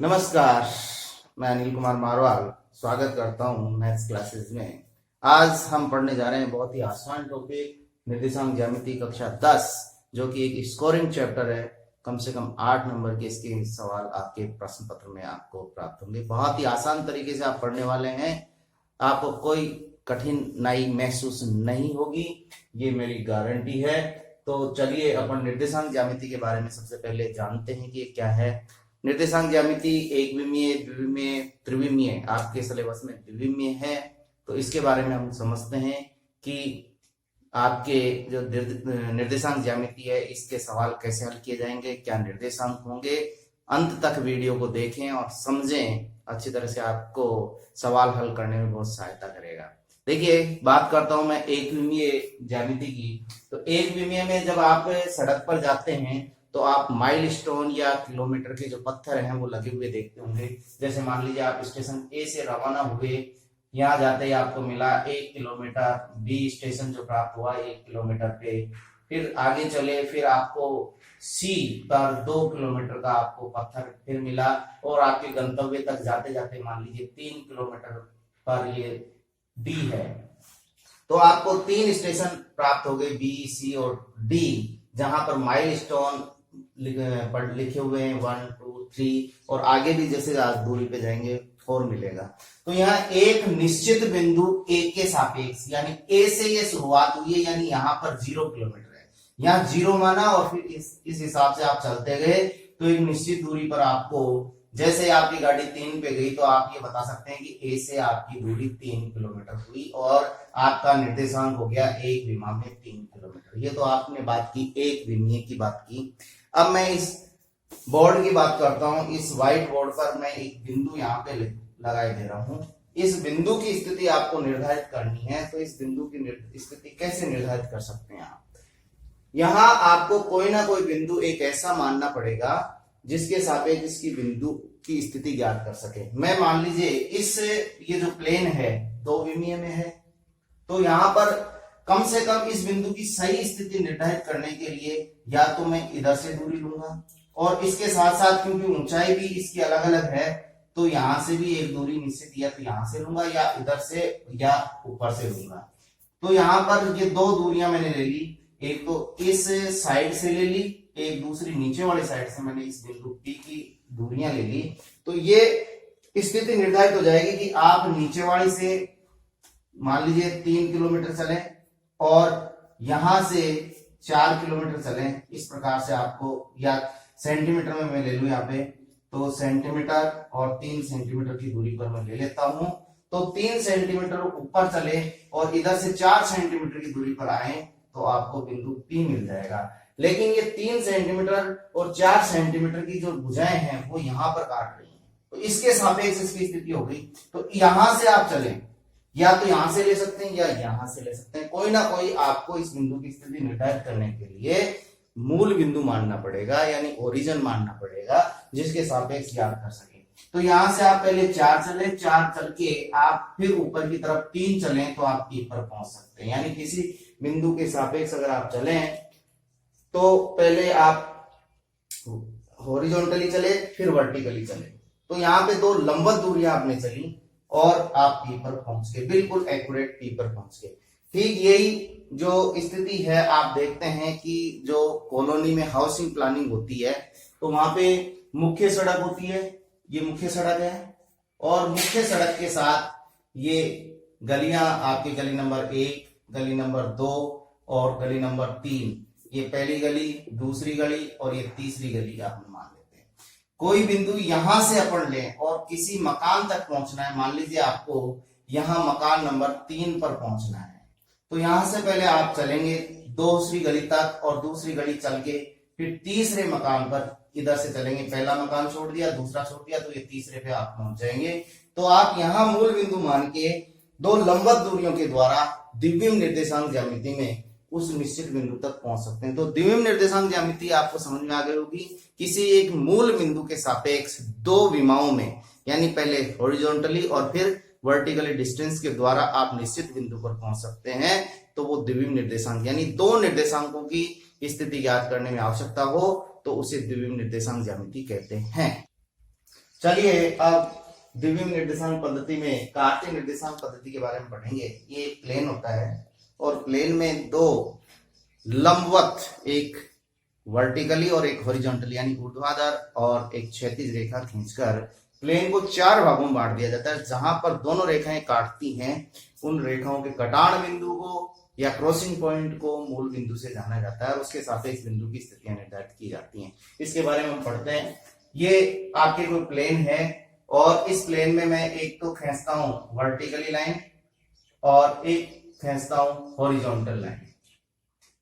नमस्कार, मैं अनिल कुमार मारवाल स्वागत करता हूँ मैथ्स क्लासेस में। आज हम पढ़ने जा रहे हैं बहुत ही आसान टॉपिक निर्देशांक ज्यामिति कक्षा 10, जो कि एक स्कोरिंग चैप्टर है। कम से कम 8 नंबर के इसके सवाल आपके प्रश्न पत्र में आपको प्राप्त होंगे। बहुत ही आसान तरीके से आप पढ़ने वाले हैं, आपको कोई कठिनाई महसूस नहीं होगी, ये मेरी गारंटी है। तो चलिए अपन निर्देशांक ज्यामिति के बारे में सबसे पहले जानते हैं कि ये क्या है। निर्देशांक ज्यामिति एक विमीय, द्विविमीय, त्रिविमीय, आपके सिलेबस में द्विविमीय है। तो इसके बारे में हम समझते हैं कि आपके जो निर्देशांक ज्यामिति है इसके सवाल कैसे हल किए जाएंगे, क्या निर्देशांक होंगे। अंत तक वीडियो को देखें और समझें, अच्छी तरह से आपको सवाल हल करने में बहुत सहायता करेगा। देखिए, बात करता हूं मैं एक विमीय ज्यामिति की। तो एक विमीय में जब आप सड़क पर जाते हैं तो आप माइलस्टोन या किलोमीटर के जो पत्थर हैं वो लगे हुए देखते होंगे। जैसे मान लीजिए आप स्टेशन ए से रवाना हुए, यहाँ जाते ही आपको मिला 1 किलोमीटर, बी स्टेशन जो प्राप्त हुआ 1 किलोमीटर पे, फिर आगे चले, फिर आपको सी पर 2 किलोमीटर का आपको पत्थर फिर मिला, और आपके गंतव्य तक जाते जाते मान लीजिए 3 किलोमीटर पर ये डी है। तो आपको 3 स्टेशन प्राप्त हो गए, बी, सी और डी, जहां पर माइलस्टोन लिखे हुए हैं 1, 2, 3, और आगे भी जैसे दूरी पे जाएंगे 4 मिलेगा। तो यहाँ एक निश्चित बिंदु ए के सापेक्ष, यानी ए से ये शुरुआत हुई है, यानी यहाँ पर 0 किलोमीटर है, यहाँ 0 माना, और फिर इस हिसाब से आप चलते गए। तो एक निश्चित दूरी पर आपको, जैसे आपकी गाड़ी 3 पे गई तो आप ये बता सकते हैं कि ए से आपकी दूरी 3 किलोमीटर हुई, और आपका निर्देशांक हो गया एक विमा में 3 किलोमीटर। ये तो आपने बात की एक विमीय की बात की। अब मैं इस बोर्ड की बात करता हूं। इस व्हाइट बोर्ड पर मैं एक बिंदु यहाँ पे लगाए दे रहा हूं। इस बिंदु की स्थिति आपको निर्धारित करनी है। तो इस बिंदु की स्थिति कैसे निर्धारित कर सकते हैं आप? यहाँ आपको कोई ना कोई बिंदु एक ऐसा मानना पड़ेगा जिसके सापेक्ष इसकी बिंदु की स्थिति ज्ञात कर सके। मैं मान लीजिए ये जो प्लेन है 2 विमीय में है, तो यहाँ पर कम से कम इस बिंदु की सही स्थिति निर्धारित करने के लिए या तो मैं इधर से दूरी लूंगा, और इसके साथ साथ क्योंकि ऊंचाई भी इसकी अलग अलग है तो यहां से भी एक दूरी निश्चित, या तो यहां से लूंगा या इधर से या ऊपर से लूंगा। तो यहाँ पर ये 2 दूरियां मैंने ले ली, एक तो इस साइड से ले ली, एक दूसरी नीचे वाली साइड से मैंने इस बिंदु पी की दूरियां ले ली। तो ये स्थिति निर्धारित हो जाएगी कि आप नीचे वाली से मान लीजिए 3 किलोमीटर चले और यहां से 4 किलोमीटर चले। इस प्रकार से आपको, या सेंटीमीटर में मैं ले लू यहाँ पे, तो सेंटीमीटर और 3 सेंटीमीटर की दूरी पर मैं ले लेता हूं। तो 3 सेंटीमीटर ऊपर चले और इधर से 4 सेंटीमीटर की दूरी पर आए तो आपको बिंदु P मिल जाएगा। लेकिन ये 3 सेंटीमीटर और 4 सेंटीमीटर की जो भुजाएं हैं वो यहां पर काट रही हैं, तो इसके सापेक्ष इसकी स्थिति हो गई। तो यहां से आप चलें, या तो यहां से ले सकते हैं या यहां से ले सकते हैं, कोई ना कोई आपको इस बिंदु की स्थिति निर्धारित करने के लिए मूल बिंदु मानना पड़ेगा, यानी ओरिजिन मानना पड़ेगा, जिसके सापेक्ष ज्ञात कर सके। तो यहां से आप पहले 4 चले, 4 चल के आप फिर ऊपर की तरफ 3 चलें तो आप P पर पहुंच सकते हैं। यानी किसी बिंदु के सापेक्ष अगर आप चलें तो पहले आप हॉरिजॉन्टली चले फिर वर्टिकली चले। तो यहाँ पे 2 लंबवत दूरियां आपने चली और आप P पर पहुंच गए, बिल्कुल एक्यूरेट P पर पहुंच गए। ठीक यही जो स्थिति है आप देखते हैं कि जो कॉलोनी में हाउसिंग प्लानिंग होती है तो वहां पे मुख्य सड़क होती है, ये मुख्य सड़क है, और मुख्य सड़क के साथ ये गलियां आपकी गली नंबर 1, गली नंबर 2 और गली नंबर 3, ये पहली गली, दूसरी गली और ये तीसरी गली आप मान लेते हैं। कोई बिंदु यहां से अपन लें और किसी मकान तक पहुंचना है, मान लीजिए आपको यहां मकान नंबर 3 पर पहुंचना है, तो यहां से पहले आप चलेंगे दूसरी गली तक और दूसरी गली चल के फिर तीसरे मकान पर इधर से चलेंगे। पहला मकान छोड़ दिया, दूसरा छोड़ दिया, तो ये तीसरे पे आप पहुंच जाएंगे। तो आप यहां मूल बिंदु मान के 2 लंबवत दूरियों के द्वारा द्विविम निर्देशांक ज्यामिति में उस निश्चित बिंदु तक पहुंच सकते हैं। तो द्विविम निर्देशांक ज्यामिति आपको समझ में आ गई होगी। किसी एक मूल बिंदु के सापेक्ष 2 विमाओं में, यानी पहले हॉरिजॉन्टली और फिर वर्टिकली डिस्टेंस के द्वारा आप निश्चित बिंदु पर पहुंच सकते हैं। तो वो द्विविम निर्देशांक, यानी 2 निर्देशांकों की स्थिति ज्ञात करने में आवश्यकता हो तो उसे द्विविम निर्देशांक ज्यामिति कहते हैं। चलिए अब द्विविम निर्देशांक पद्धति में कार्तीय निर्देशांक पद्धति के बारे में पढ़ेंगे। ये प्लेन होता है और प्लेन में दो लंबवत, एक वर्टिकली और एक हॉरिजॉन्टली यानी ऊर्ध्वाधर और एक क्षैतिज रेखा खींचकर प्लेन को चार भागों में बांट दिया जाता है। जहां पर दोनों रेखाएं काटती हैं उन रेखाओं के कटान बिंदु को या क्रॉसिंग पॉइंट को मूल बिंदु से जाना जाता है और उसके सापेक्ष बिंदु की स्थितियां निर्धारित की जाती हैं। इसके बारे में हम पढ़ते हैं। ये आपके कोई प्लेन है और इस प्लेन में मैं एक तो खींचता हूं वर्टिकली लाइन और एक खींचता हूं हॉरिजॉन्टल लाइन,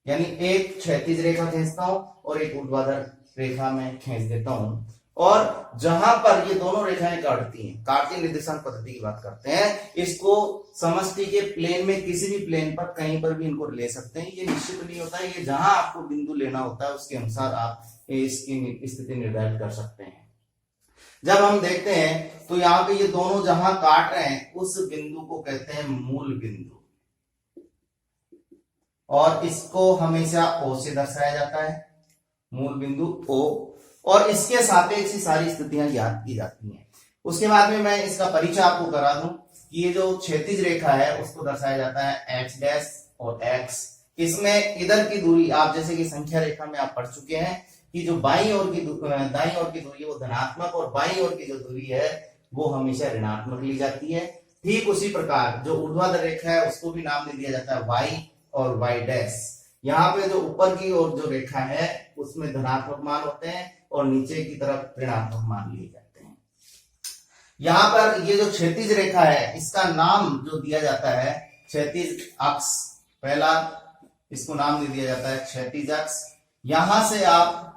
यानी एक क्षैतिज रेखा खींचता हूं और एक ऊर्ध्वाधर रेखा में खींच देता हूं। और जहां पर ये दोनों रेखाएं काटती हैं, कार्तीय निर्देशांक पद्धति की बात करते हैं, इसको समष्टि के प्लेन में किसी भी प्लेन पर कहीं पर भी इनको ले सकते हैं। ये निश्चित नहीं होता है, ये जहां आपको बिंदु लेना होता है उसके अनुसार आप इसकी स्थिति निर्धारित कर सकते हैं। जब हम देखते हैं तो यहाँ पे ये दोनों जहां काट रहे हैं उस बिंदु को कहते हैं मूल बिंदु और इसको हमेशा O से दर्शाया जाता है, मूल बिंदु O, और इसके सापेक्ष सारी स्थितियां ज्ञात की जाती हैं। उसके बाद में मैं इसका परिचय आपको करा दूं कि ये जो क्षैतिज रेखा है उसको दर्शाया जाता है x डैश और x। इसमें इधर की दूरी आप जैसे कि संख्या रेखा में आप पढ़ चुके हैं कि जो दाईं ओर की दूरी है वो धनात्मक और बाईं ओर की जो दूरी है वो हमेशा ऋणात्मक ली जाती है। ठीक उसी प्रकार जो ऊर्ध्वाधर रेखा है उसको भी नाम दे दिया जाता है y और y डैश। यहाँ पे जो ऊपर की ओर जो रेखा है उसमें धनात्मक मान होते हैं और नीचे की तरफ ऋणात्मक मान लिए जाते हैं। यहाँ पर ये जो क्षैतिज रेखा है इसका नाम जो दिया जाता है क्षैतिज अक्ष, पहला इसको नाम दे दिया जाता है क्षैतिज अक्ष। यहां से आप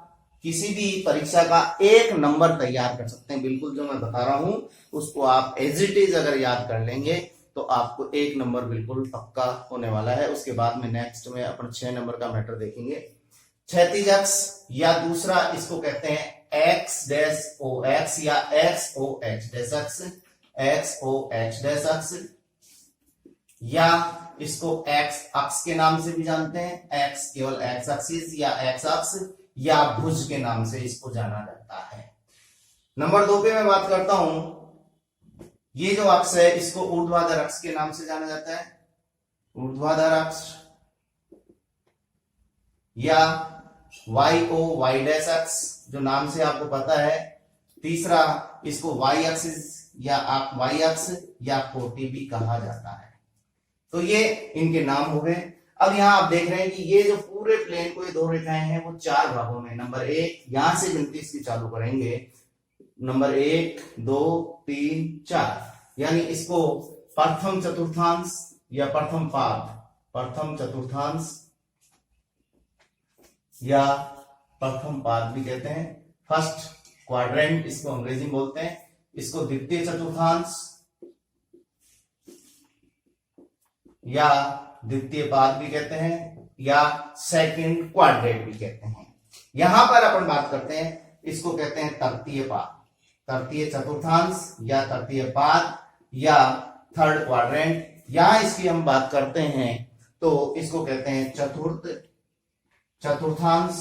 किसी भी परीक्षा का एक नंबर तैयार कर सकते हैं। बिल्कुल जो मैं बता रहा हूं उसको आप एज इट इज अगर याद कर लेंगे तो आपको एक नंबर बिल्कुल पक्का होने वाला है। उसके बाद में नेक्स्ट में अपन 6 नंबर का मैटर देखेंगे। क्षैतिज अक्ष या दूसरा इसको कहते हैं एक्स डैश ओ एक्स या एक्स ओ एक्स डैश अक्ष, एक्स ओ एक्स डैश अक्ष, या इसको एक्स अक्ष के नाम से भी जानते हैं, एक्स केवल एक्स एक्सिस या एक्स अक्ष, या भुज के नाम से इसको जाना जाता है। नंबर 2 पे मैं बात करता हूं, ये जो अक्ष है इसको ऊर्ध्वाधर अक्ष के नाम से जाना जाता है, ऊर्ध्वाधर अक्ष, या वाई ओ वाई डैश अक्ष जो नाम से आपको पता है। तीसरा इसको वाई एक्सिस या वाई अक्ष या कोटि भी कहा जाता है। तो ये इनके नाम हो गए। अब यहां आप देख रहे हैं कि ये जो पूरे प्लेन को ये दो रेखाएं हैं वो 4 भागों में, नंबर 1 यहां से गिनती इसकी चालू करेंगे, नंबर 1 2 3 4, यानी इसको प्रथम चतुर्थांश या प्रथम पाद, प्रथम चतुर्थांश या प्रथम पाद भी कहते हैं, फर्स्ट क्वाड्रेंट इसको अंग्रेजी में बोलते हैं, इसको द्वितीय चतुर्थांश या द्वितीय पाद भी कहते हैं, या सेकंड क्वाड्रेंट भी कहते हैं। यहां पर अपन बात करते हैं, इसको कहते हैं तृतीय पाद, तृतीय चतुर्थांश या तृतीय पाद या थर्ड क्वाड्रेंट। यहां इसकी हम बात करते हैं तो इसको कहते हैं चतुर्थांश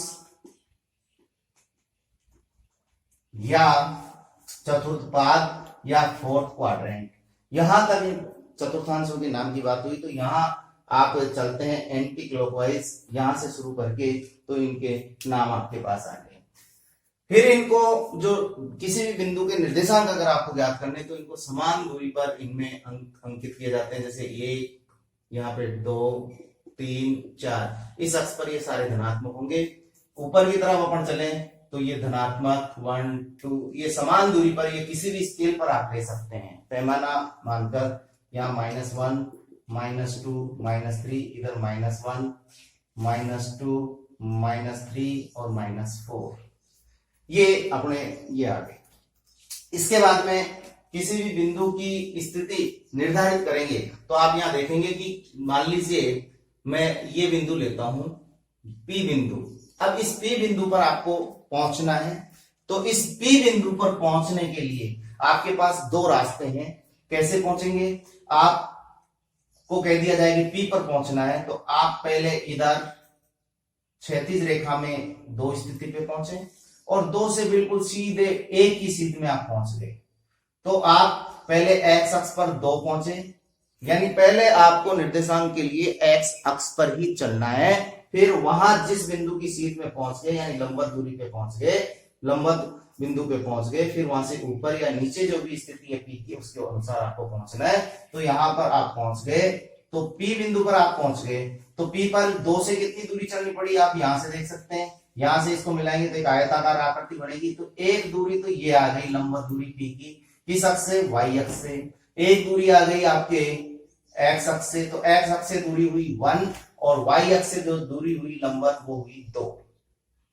या चतुर्थ पाद या फोर्थ क्वाड्रेंट। यहां तक चतुर्थांशों के नाम की बात हुई तो यहां आप चलते हैं एंटी क्लॉकवाइज, यहां से शुरू करके तो इनके नाम आपके पास आ गए। फिर इनको जो किसी भी बिंदु के निर्देशांक अगर आपको ज्ञात करने तो इनको समान दूरी पर इनमें अंकित किए जाते हैं, जैसे 1, यहाँ पे 2 3 4, इस अक्ष पर ये सारे धनात्मक होंगे। ऊपर की तरफ अपन चले तो ये धनात्मक 1 2, ये समान दूरी पर ये किसी भी स्केल पर आप ले सकते हैं पैमाना मानकर, यहाँ -1 -2 -3, इधर -1 -2 -3 और -4, ये अपने ये आ गए। इसके बाद में किसी भी बिंदु की स्थिति निर्धारित करेंगे तो आप यहां देखेंगे कि मान लीजिए मैं ये बिंदु लेता हूं P बिंदु। अब इस P बिंदु पर आपको पहुंचना है तो इस P बिंदु पर पहुंचने के लिए आपके पास 2 रास्ते हैं। कैसे पहुंचेंगे? आपको कह दिया जाए कि P पर पहुंचना है तो आप पहले इधर क्षैतिज रेखा में 2 स्थिति पे पहुंचे और 2 से बिल्कुल सीधे एक ही सीध में आप पहुंच गए। तो आप पहले एक्स अक्ष पर 2 पहुंचे, यानी पहले आपको निर्देशांक के लिए एक्स अक्ष पर ही चलना है, फिर वहां जिस बिंदु की सीध में पहुंच गए यानी लंबवत दूरी पे पहुंच गए, लंबवत बिंदु पे पहुंच गए, फिर वहां से ऊपर या नीचे जो भी स्थिति है पी की उसके अनुसार आपको पहुंचना है। तो यहां पर आप पहुंच गए, तो पी बिंदु पर आप पहुंच गए, तो पी पर 2 से कितनी दूरी चलनी पड़ी आप यहां से देख सकते हैं। यहां से इसको मिलाएंगे तो एक आयताकार आकृति बनेगी। तो एक दूरी तो ये आ गई लंबवत दूरी पी की, किस अक्ष से, वाई अक्ष से। एक दूरी आ गई आपके एक्स अक्ष से, तो एक्स अक्ष से दूरी हुई 1 और वाई अक्ष से जो दूरी हुई लंबवत वो हुई 2।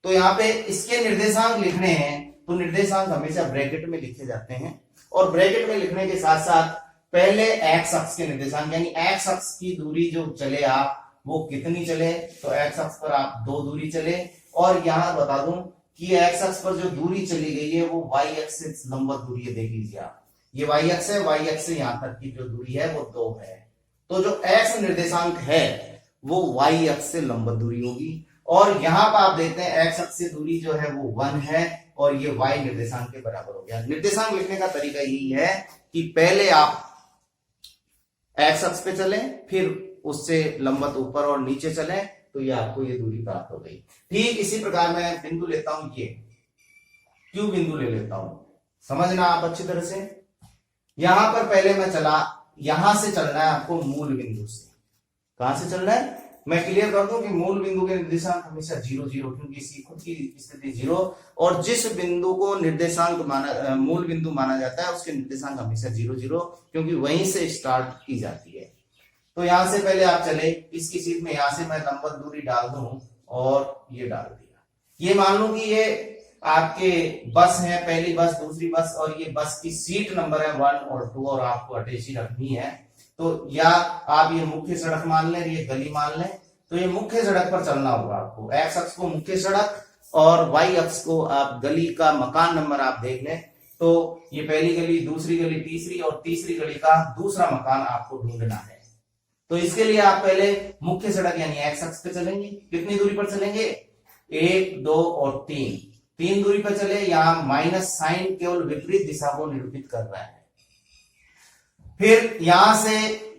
तो यहाँ पे इसके निर्देशांक लिखने हैं तो निर्देशांक हमेशा ब्रैकेट में लिखे जाते हैं, और ब्रैकेट में लिखने के साथ साथ पहले एक्स अक्ष के निर्देशांक यानी एक्स अक्ष की दूरी जो चले आप वो कितनी चले, तो एक्स अक्ष पर आप 2 दूरी चले। और यहां बता दूं कि एक्स अक्ष पर जो दूरी चली गई है वो वाई अक्ष से लंबवत दूरी है, देख लीजिए आप, ये वाई अक्ष है, वाई अक्ष से यहां तक की जो दूरी है वो 2 है। तो जो एक्स निर्देशांक है वो वाई अक्ष से लंबवत दूरी होगी, और यहां पर आप देखते हैं एक्स अक्ष से दूरी जो है वो 1 है और ये वाई निर्देशांक के बराबर हो गया। निर्देशांक लिखने का तरीका यही है कि पहले आप एक्स अक्ष पे चलें, फिर उससे लंबवत ऊपर और नीचे चलें, तो ये आपको ये दूरी प्राप्त हो गई। ठीक इसी प्रकार मैं बिंदु लेता हूं, ये क्यू बिंदु ले लेता हूं, समझना आप अच्छी तरह से। यहां पर पहले मैं चला, यहां से चलना है आपको मूल बिंदु से। कहां से चलना है मैं क्लियर कर दूं कि मूल बिंदु के निर्देशांक हमेशा 0 0, क्योंकि इसकी खुद की स्थिति 0, और जिस बिंदु को निर्देशांक माना मूल बिंदु माना जाता है उसके निर्देशांक हमेशा 0 0, क्योंकि वहीं से स्टार्ट की जाती है। तो यहां से पहले आप चले, इसकी सीध में यहां से मैं लंबवत दूरी डाल दूं और ये डाल दिया। ये मान लो कि ये आपके बस है, पहली बस, दूसरी बस, और ये बस की सीट नंबर है 1 और 2 और आपको अटैची रखनी है। तो या आप ये मुख्य सड़क मान लें, ये गली मान लें, तो ये मुख्य सड़क पर चलना होगा आपको। एक्स अक्ष को मुख्य सड़क और वाई अक्ष को आप गली का मकान नंबर आप देख लें, तो ये पहली गली, दूसरी गली, तीसरी, और तीसरी गली का दूसरा मकान आपको ढूंढना है। तो इसके लिए आप पहले मुख्य सड़क यानी एक्स अक्ष पे चलेंगे। कितनी दूरी पर चलेंगे, 1 2 और 3 दूरी पर चले। यहां माइनस साइन केवल विपरीत दिशा को निरूपित कर रहा है। फिर यहां से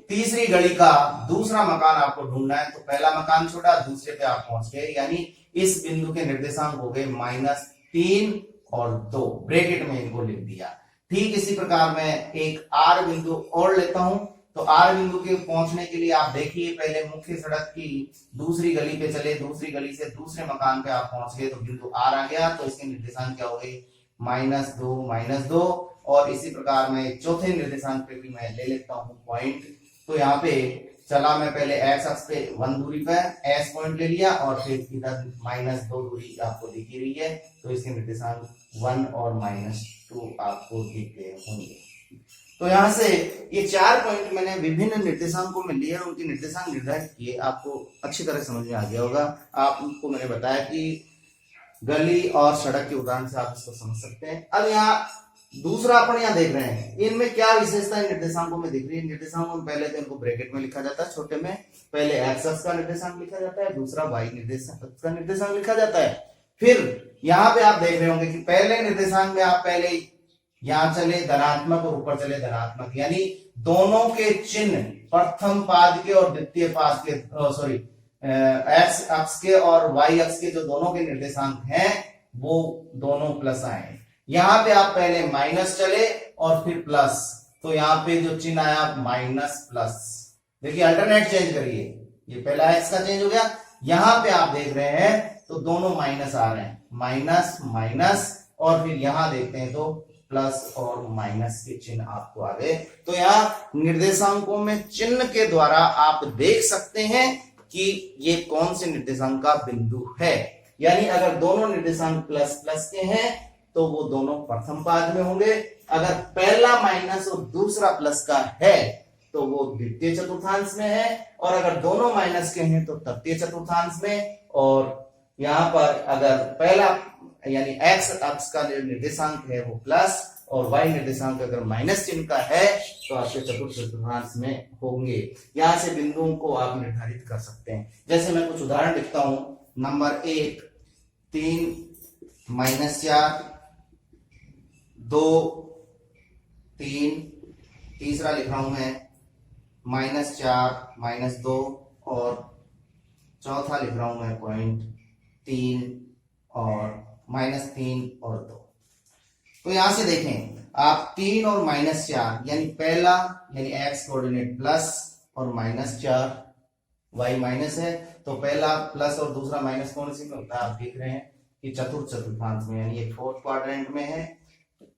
तीसरी गली का दूसरा मकान आपको ढूंढना है, तो पहला मकान छोड़ा, दूसरे पे आप पहुंच गए, यानी इस बिंदु के निर्देशांक हो गए -3 और 2, ब्रैकेट में इनको लिख दिया। ठीक इसी प्रकार मैं एक आर बिंदु और लेता हूं, तो आर बिंदु के पहुंचने के लिए आप देखिए पहले मुख्य सड़क की दूसरी गली पे चले, दूसरी गली से दूसरे मकान पे आप पहुंच गए, तो बिंदु आर आ गया, तो इसके निर्देशांक क्या हो गए, -2 और इसी प्रकार में चौथे निर्देशांक पे भी मैं ले लेता हूं पॉइंट। तो यहाँ पे चला मैं पहले एक्स अक्ष पे 1 दूरी पर एस पॉइंट ले लिया, और फिर इधर -2 दूरी आपको दिखी रही है, तो इसके निर्देशांक 1 और -2 आपको दिख गए होंगे। तो यहां से ये 4 पॉइंट मैंने विभिन्न निर्देशांकों में लिए, उनके निर्देशांक निर्धारित किए, आपको अच्छी तरह समझ में आ गया होगा। आपको मैंने बताया कि गली और सड़क के उदाहरण से आप इसको समझ सकते हैं। अब यहाँ दूसरा अपन यहाँ देख रहे हैं, इनमें क्या विशेषता निर्देशांकों में दिख रही है। निर्देशांकों में पहले तो इनको ब्रैकेट में लिखा जाता है, छोटे में पहले एक्स अक्ष का निर्देशांक लिखा जाता है, दूसरा वाई निर्देशांक का निर्देशांक लिखा जाता है। फिर यहाँ पे आप देख रहे होंगे कि पहले निर्देशांक में आप पहले यहां चले धनात्मक और ऊपर चले धनात्मक, यानी दोनों के चिन्ह प्रथम पाद के और द्वितीय पाद के, सॉरी एक्स अक्ष के और वाई अक्ष के जो दोनों के निर्देशांक हैं वो दोनों प्लस आए। यहां पे आप पहले माइनस चले और फिर प्लस, तो यहाँ पे जो चिन्ह आया -+, देखिए अल्टरनेट चेंज करिए, ये पहला एक्स का चेंज हो गया, यहां पे आप देख रहे हैं तो दोनों माइनस आ रहे हैं, माइनस माइनस, और फिर यहां देखते हैं तो प्लस और माइनस के चिन्ह आपको आ गए। तो यहाँ निर्देशांकों में चिन्ह के द्वारा आप देख सकते हैं कि ये कौन से निर्देशांक का बिंदु है। यानी अगर दोनों निर्देशांक प्लस प्लस के हैं तो वो दोनों प्रथम पाद में होंगे, अगर पहला माइनस और दूसरा प्लस का है तो वो द्वितीय चतुर्थांश में है, और अगर दोनों माइनस के हैं तो तृतीय चतुर्थांश में। और यहाँ पर अगर पहला यानी एक्स अक्ष का निर्देशांक है वो प्लस और वाई निर्देशांक अगर माइनस चिन्ह का है तो आपके चतुर्थ चतुर्थांश में होंगे। यहां से बिंदुओं को आप निर्धारित कर सकते हैं। जैसे मैं कुछ उदाहरण लिखता हूं, नंबर 1 3 -4 2 3, तीसरा लिख रहा हूं मैं -4 -2 और चौथा लिख रहा हूं मैं 0.3 और -3 और 2। तो यहां से देखें आप 3 और -4 यानी पहला यानी x कोऑर्डिनेट प्लस और -4 y माइनस है, तो पहला प्लस और दूसरा माइनस कौन सी में होता है आप देख रहे हैं कि चतुर्थांश में, यानी ये फोर्थ क्वाड्रेंट में है।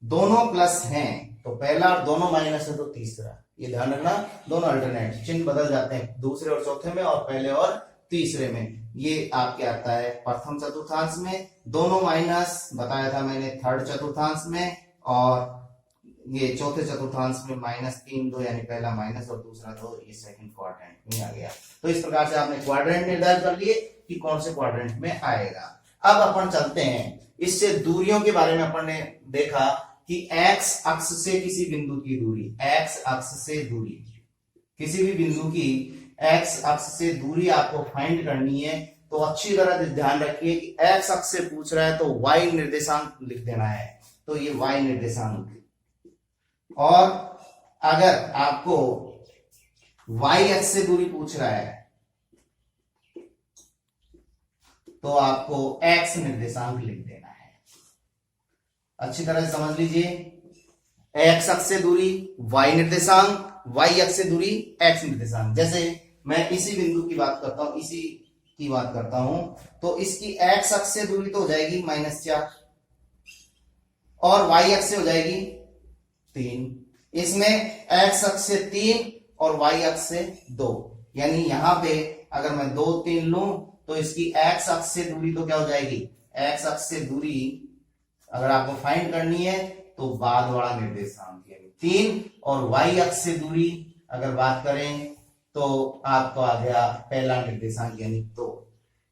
दोनों प्लस हैं तो पहला और दोनों माइनस है तो तीसरा, ये ध्यान रखना, दोनों अल्टरनेट चिन्ह बदल जाते हैं दूसरे और चौथे में और पहले और तीसरे में। ये आपके आता है प्रथम चतुर्थांश में, दोनों माइनस बताया था मैंने थर्ड चतुर्थांश में, और ये चौथे चतुर्थांश में -3 2 यानी पहला माइनस और दूसरा 2, ये सेकंड क्वाड्रेंट में आ गया। तो इस प्रकार से आपने क्वाड्रेंट निर्धारित कर लिए कि कौन से क्वाड्रेंट में आएगा। अब अपन चलते हैं, इससे दूरियों के बारे में अपन ने देखा कि x अक्ष से किसी बिंदु की दूरी, x अक्ष से दूरी, किसी भी बिंदु की x अक्ष से दूरी आपको फाइंड करनी है। तो अच्छी तरह ध्यान रखिए कि x अक्ष से पूछ रहा है तो y निर्देशांक लिख देना है, तो ये y निर्देशांक। और अगर आपको y अक्ष से दूरी पूछ रहा है तो आपको x निर्देशांक लिख देना है। अच्छी तरह से समझ लीजिए, x अक्ष से दूरी y निर्देशांक, y अक्ष से दूरी x निर्देशांक। जैसे मैं इसी बिंदु की बात करता हूं, इसी की बात करता हूं, तो इसकी x अक्ष से दूरी तो हो जाएगी -4 और y अक्ष से हो जाएगी 3। इसमें x अक्ष से 3 और y अक्ष से 2, यानी यहां पे अगर मैं 2 3 लूं तो इसकी x अक्ष से दूरी तो क्या हो जाएगी, x अक्ष से दूरी अगर आपको फाइंड करनी है तो बाद वाला निर्देशांक यानी 3, और y अक्ष से दूरी अगर बात करें तो आपको आ गया पहला निर्देशांक यानी 2।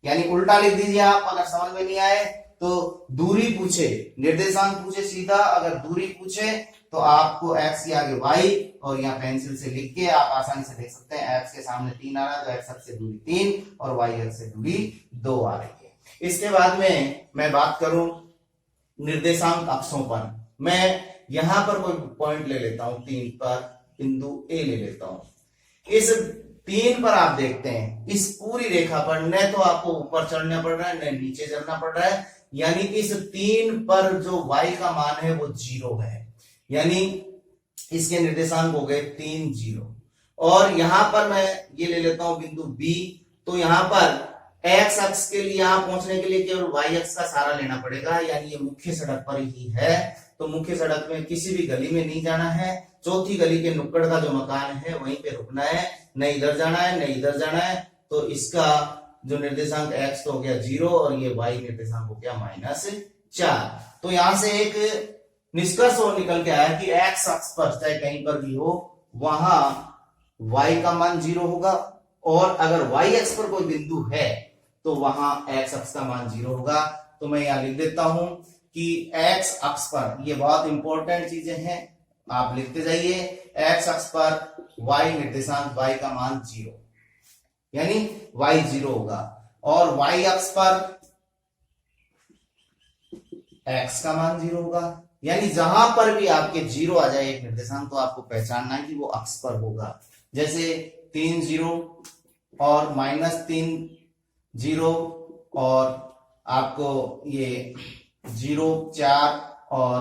यानी उल्टा लिख दीजिए आप, अगर समझ में नहीं आए तो दूरी पूछे, निर्देशांक पूछे सीधा, अगर दूरी पूछे तो आपको x के आगे y और यहाँ पेंसिल से लिख के आप आसानी से देख सकते हैं, x के सामने 3 आ रहा है तो x अक्ष से दूरी 3 और y अक्ष से दूरी 2 आ रही है। इसके बाद में मैं बात करूं निर्देशांक अक्षों पर, मैं यहां पर कोई पॉइंट ले लेता हूं, 3 पर बिंदु A ले लेता हूं। इस 3 पर आप देखते हैं इस पूरी रेखा पर न तो आपको ऊपर चढ़ना पड़ रहा है न नीचे चढ़ना पड़ रहा है, यानी इस 3 पर जो y का मान है वो 0 है, यानी इसके निर्देशांक हो गए 3 0। और यहां पर मैं ये ले लेता हूं बिंदु B, तो यहां पर x अक्ष के लिए यहां पहुंचने के लिए केवल y अक्ष का सहारा लेना पड़ेगा, यानी ये मुख्य सड़क पर ही है, तो मुख्य सड़क में किसी भी गली में नहीं जाना है, चौथी गली के नुक्कड़ का जो मकान है वहीं पे रुकना है, न इधर जाना है न इधर जाना है। तो इसका जो निर्देशांक x तो हो गया 0 और ये y निर्देशांक हो गया -4। तो यहां से एक निष्कर्ष और निकल के आया कि x अक्ष पर चाहे कहीं पर भी हो वहां y का मान 0 होगा, और अगर y अक्ष पर कोई बिंदु है तो वहां x अक्ष का मान 0 होगा। तो मैं यहां लिख देता हूं कि x अक्ष पर, ये बहुत इंपॉर्टेंट चीजें हैं, आप लिखते जाइए, x अक्ष पर y निर्देशांक y का मान 0, यानी y 0 होगा, और y अक्ष पर x का मान 0 होगा, यानी जहां पर भी आपके 0 आ जाए एक निर्देशांक तो आपको पहचानना है कि वो अक्ष पर होगा। जैसे 3 0 और -3 0 और आपको ये 0 4 और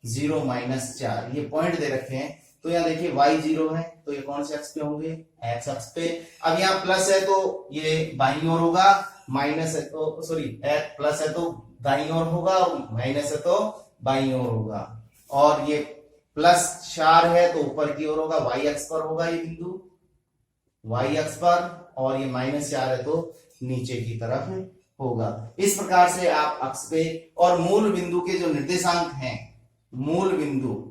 0 -4 ये पॉइंट दे रखे हैं। तो यहाँ देखिए y 0 है तो ये कौन से अक्ष पे होंगे, x अक्ष पे। अब यहाँ प्लस है तो ये बाईं ओर होगा, माइनस है तो सॉरी प्लस है तो दाईं ओर होगा, और माइनस है तो बाईं ओर होगा, और ये +4 है तो ऊपर की ओर होगा, y अक्ष पर होगा ये बिंदु, y अक्ष पर, और ये -4 है तो नीचे की तरफ होगा। इस प्रकार से आप अक्ष पे और मूल बिंदु के जो निर्देशांक हैं, मूल बिंदु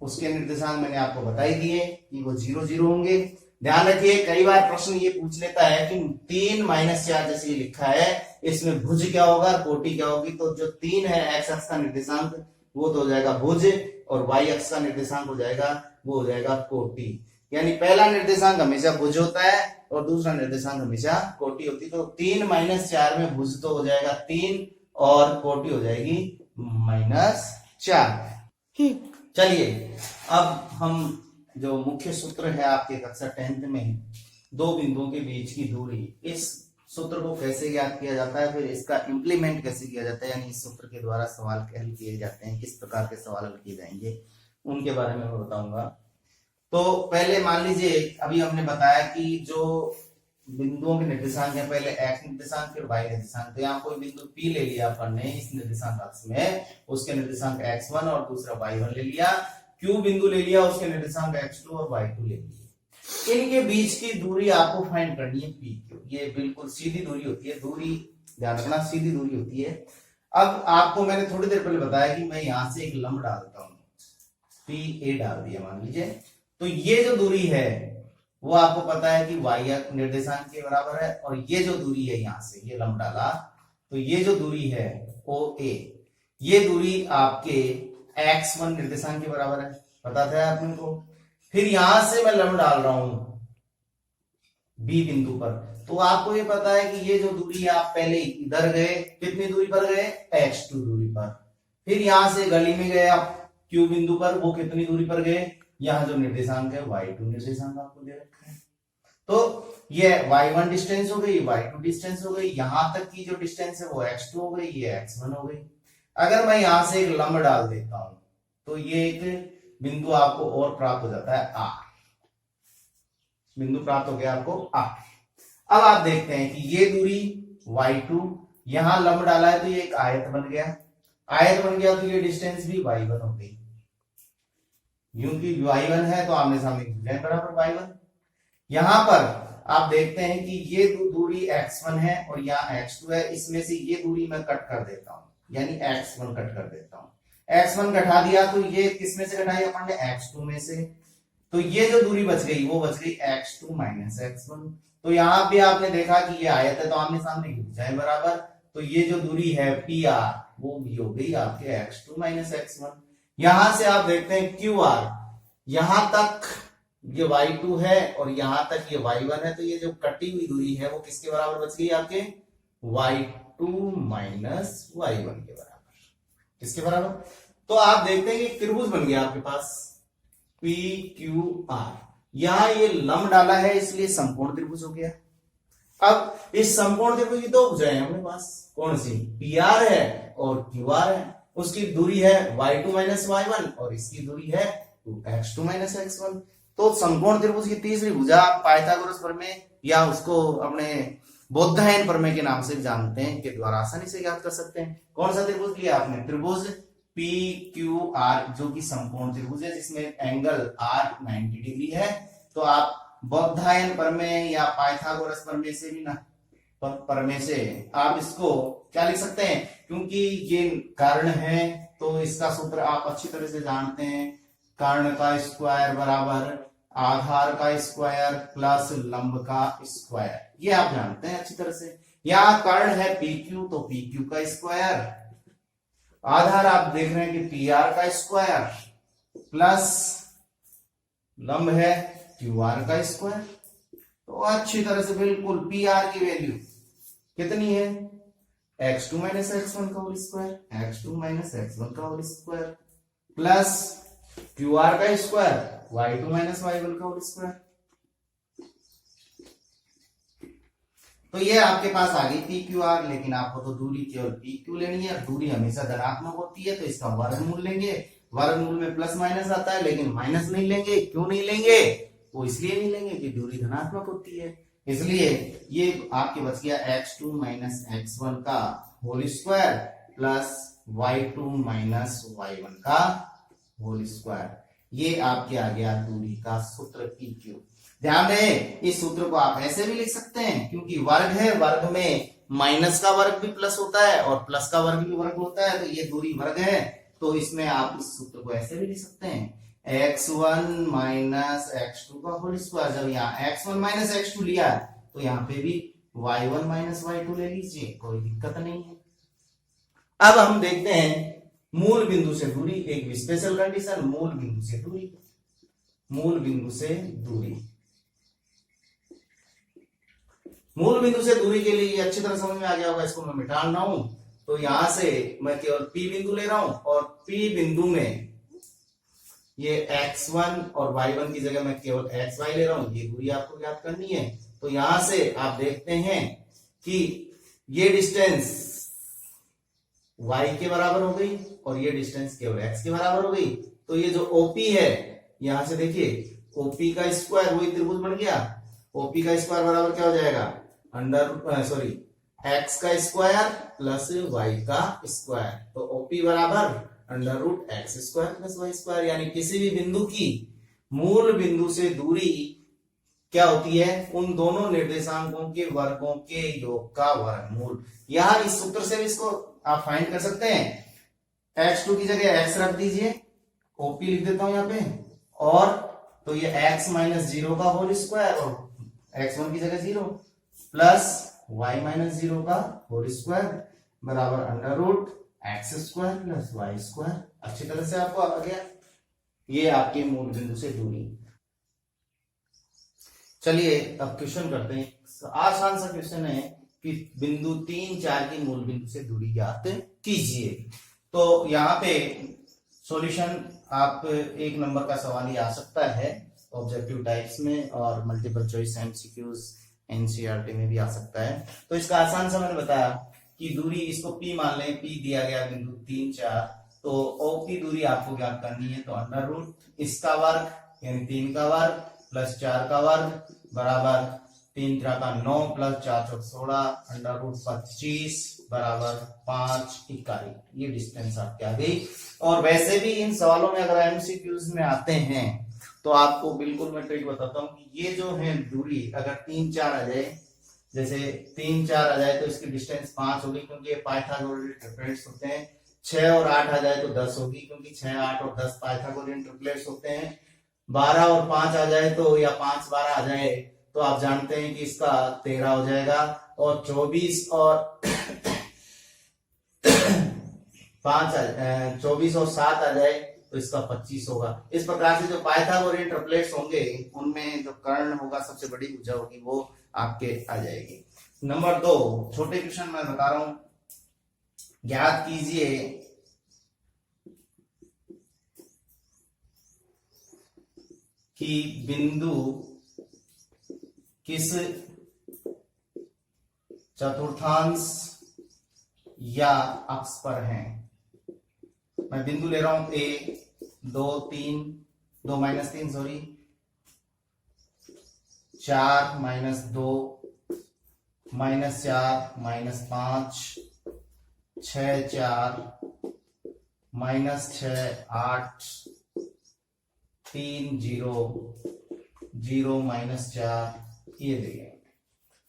उसके निर्देशांक मैंने आपको बता ही दिए कि वो 0 0 होंगे। ध्यान रखिए कई बार प्रश्न ये पूछ लेता है कि 3 -4 जैसे ये लिखा है इसमें भुज क्या होगा, कोटि क्या होगी। तो जो 3 है x अक्ष का निर्देशांक वो तो हो जाएगा भुज, और y अक्ष का निर्देशांक हो जाएगा वो हो जाएगा कोटि। यानी पहला निर्देशांक हमेशा भुज होता है और दूसरा निर्देशांक हमेशा कोटि होती है। तो 3 -4 में भुज तो हो जाएगा 3 और कोटि हो जाएगी -4। चलिए अब हम जो मुख्य सूत्र है आपके कक्षा 10th में, दो बिंदुओं के बीच की दूरी, इस सूत्र को कैसे ज्ञात किया जाता है, फिर इसका इंप्लीमेंट कैसे किया जाता है, यानी इस सूत्र के द्वारा सवाल हल किए जाते हैं, किस प्रकार के सवाल हल किए जाएंगे, उनके बारे में मैं बताऊंगा। तो पहले मान लीजिए, अभी हमने बताया कि जो बिंदुओं के निर्देशांक है, पहले x निर्देशांक फिर y निर्देशांक। तो यहाँ कोई बिंदु P ले लिया अपन ने इस निर्देशांक अक्ष में, उसके निर्देशांक x1 और दूसरा y1 ले लिया। Q बिंदु ले लिया, उसके निर्देशांक x2 और y2 ले लिए। इनके बीच की दूरी आपको फाइंड करनी है PQ। ये बिल्कुल सीधी दूरी होती है, दूरी ध्यान रखना सीधी दूरी होती है। अब आपको मैंने थोड़ी देर पहले बताया कि मैं यहां से एक लंब डालता हूं, PA डाल दिया मान लीजिए, तो ये जो दूरी है वो आपको पता है कि y निर्देशांक के बराबर है, और ये जो दूरी है यहां से ये लंब डाला, तो ये जो दूरी है OA, ये दूरी आपके x1 निर्देशांक के बराबर है, पता था आपने को। फिर यहां से मैं लंब डाल रहा हूं B बिंदु पर, तो आपको ये पता है कि ये जो दूरी है, आप पहले इधर गए, कितनी दूरी पर गए, x2 दूरी पर। फिर यहां से गली में गए आप Q बिंदु पर, वो कितनी दूरी पर गए, यहाँ जो निर्देशांक है y2 निर्देशांक आपको दे रखा है। तो ये y1 डिस्टेंस हो गई, y2 डिस्टेंस हो गई, यहां तक की जो डिस्टेंस है वो x2 हो गई, ये x1 हो गई। अगर मैं यहां से एक लंब डाल देता हूं तो ये एक बिंदु आपको और प्राप्त हो जाता है R, बिंदु प्राप्त हो गया आपको R। अब आप देखते हैं कि ये दूरी y2, यहां लंब डाला है तो ये एक आयत बन गया, आयत बन गया तो ये डिस्टेंस भी y1 हो गई, क्योंकि y1 है तो आमने सामने की भुजाएं बराबर y1। यहां पर आप देखते हैं कि ये दूरी x1 है और यहाँ x2 है, इसमें से ये दूरी मैं कट कर देता हूं, यानी x1 कट कर देता हूं। x1 घटा दिया तो ये किस में से घटाई अपन ने, x2 में से। तो ये जो दूरी बच गई वो बच गई x2 माइनस x1। तो यहां भी आपने देखा कि ये आयत है तो आमने सामने की भुजाएं बराबर, तो ये जो दूरी है PR वो भी हो गई आपके x2 माइनस x1। यहां से आप देखते हैं QR, यहां तक ये y2 है और यहां तक ये y1 है, तो ये जो कटी हुई दूरी है वो किसके बराबर बच गई, आपके y2 माइनस y1 के बराबर। किसके बराबर, तो आप देखते हैं कि त्रिभुज बन गया आपके पास PQR। यहां ये लंब डाला है इसलिए समकोण त्रिभुज हो गया। अब इस समकोण त्रिभुज की दो भुजाएं हमारे पास, कौन सी, PR है और QR है। उसकी दूरी है y2 माइनस y1 और इसकी दूरी है x2 माइनस x1। तो समकोण त्रिभुज की तीसरी भुजा आप पाइथागोरस प्रमेय या उसको अपने बोधायन प्रमेय के नाम से जानते हैं, के द्वारा आसानी से ज्ञात कर सकते हैं। कौन सा त्रिभुज लिया आपने, त्रिभुज PQR, जो कि समकोण त्रिभुज है जिसमें एंगल R 90 डिग्री है। तो आप बोधायन प्रमेय या पाइथागोरस प्रमेय से भी ना, प्रमेय से आप इसको क्या लिख सकते हैं, क्योंकि ये कर्ण है तो इसका सूत्र आप अच्छी तरह से जानते हैं, कर्ण का स्क्वायर बराबर आधार का स्क्वायर प्लस लंब का स्क्वायर, ये आप जानते हैं अच्छी तरह से। यहाँ कर्ण है PQ तो PQ का स्क्वायर, आधार आप देख रहे हैं कि PR का स्क्वायर प्लस लंब है QR का स्क्वायर। तो अच्छी तरह से बिल्कुल PR की वैल्यू कितनी है, x2 माइनस x1 का whole square, x2 minus x1 का होल स्क्वायर प्लस QR का स्क्वायर y2 माइनस y1 का होल स्क्वायर। तो ये आपके पास आ गई PQR, लेकिन आपको तो दूरी केवल PQ लेनी है। दूरी हमेशा धनात्मक होती है तो इसका वर्गमूल लेंगे, वर्गमूल में प्लस माइनस आता है लेकिन माइनस नहीं लेंगे। क्यों नहीं लेंगे, वो इसलिए नहीं लेंगे कि दूरी धनात्मक होती है, इसलिए ये आपके बच गया x2 माइनस x1 का whole square plus y2 minus y1 का होल स्क्वायर। ये आपके आ गया दूरी का सूत्र PQ। ध्यान रहे इस सूत्र को आप ऐसे भी लिख सकते हैं, क्योंकि वर्ग है, वर्ग में माइनस का वर्ग भी प्लस होता है और प्लस का वर्ग भी वर्ग होता है, तो ये दूरी वर्ग है, तो इसमें आप इस सूत्र को ऐसे भी लिख सकते हैं x1 माइनस x2 का होल स्क्वायर। जब यहाँ x1 माइनस x2 लिया तो यहाँ पे भी y1 माइनस y2 ले लीजिए, कोई दिक्कत नहीं है। अब हम देखते हैं मूल बिंदु से दूरी, एक स्पेशल कंडीशन, मूल बिंदु से दूरी, मूल बिंदु से दूरी। मूल बिंदु से दूरी के लिए अच्छी तरह समझ में आ गया होगा, इसको मैं मिटा रहा हूं। तो यहां से मैं केवल P बिंदु ले रहा हूं और P बिंदु में ये x1 और y1 की जगह मैं केवल xy ले रहा हूं। ये दूरी आपको याद करनी है। तो यहां से आप देखते हैं कि ये डिस्टेंस y के बराबर हो गई और ये डिस्टेंस केवल x के बराबर हो गई। तो ये जो OP है, यहां से देखिए OP का स्क्वायर वही त्रिभुज बन गया। OP का स्क्वायर बराबर क्या हो जाएगा, x का स्क्वायर प्लस y का स्क्वायर। तो OP बराबर √x² प्लस y स्क्वायर। यानी किसी भी बिंदु की मूल बिंदु से दूरी क्या होती है, उन दोनों निर्देशांकों के वर्गों के योग का वर्गमूल। यहां इस सूत्र से भी इसको आप फाइंड कर सकते हैं। x2 की जगह x रख दीजिए, OP लिख देता हूं यहां पे, और तो ये x - 0 का होल स्क्वायर और x1 की जगह 0 प्लस y - 0 का होल स्क्वायर बराबर √x² प्लस y²। अच्छी तरह से आपको आ गया ये आपके मूल बिंदु से दूरी। चलिए अब क्वेश्चन करते हैं। आसान सा क्वेश्चन है कि बिंदु 3, 4 की मूल बिंदु से दूरी ज्ञात कीजिए। तो यहाँ पे सॉल्यूशन आप 1 नंबर का सवाल ही आ सकता है ऑब्जेक्टिव टाइप्स में, और मल्टीपल चॉइस MCQs NCERT में भी आ सकता है। तो इसका आसान सा मैंने बताया कि दूरी, इसको P मान लें, P दिया गया बिंदु 3, 4, तो O की दूरी आपको ज्ञात करनी है। तो √ इसका वर्ग यानी 3 का वर्ग प्लस 4 का वर्ग बराबर 3 3 का 9 प्लस 4 4 16 √25 बराबर 5 इकाई। ये डिस्टेंस आपकी आ गई। और वैसे भी इन सवालों में अगर MCQs में आते हैं तो आपको बिल्कुल मैं ट्रिक बताता हूँ कि ये जो है दूरी अगर 3 4 आ जाए, जैसे 3 4 आ जाए तो इसकी डिस्टेंस 5 होगी क्योंकि ये पाइथागोरस ट्रिपलेट्स होते हैं। 6 और 8 आ जाए तो 10 होगी क्योंकि 6 8 और 10 पाइथागोरियन ट्रिपलेट्स होते हैं। 12 और 5 आ जाए तो, या 5 12 आ जाए तो आप जानते हैं कि इसका 13 हो जाएगा। और 24 और 24 और 7 आ जाए तो इसका 25 होगा। इस प्रकार से जो पाइथागोरियन ट्रिपलेट्स होंगे उनमें जो कर्ण होगा, सबसे बड़ी भुजा होगी, वो आपके आ जाएगी। नंबर 2 छोटे क्वेश्चन मैं बता रहा हूं। ज्ञात कीजिए कि बिंदु किस चतुर्थांश या अक्ष पर है। मैं बिंदु ले रहा हूं A 2 3 2 - 3 सॉरी 4 - 2 -4 -5 6 4 -6 8 3 0 0 -4 ये देखिए।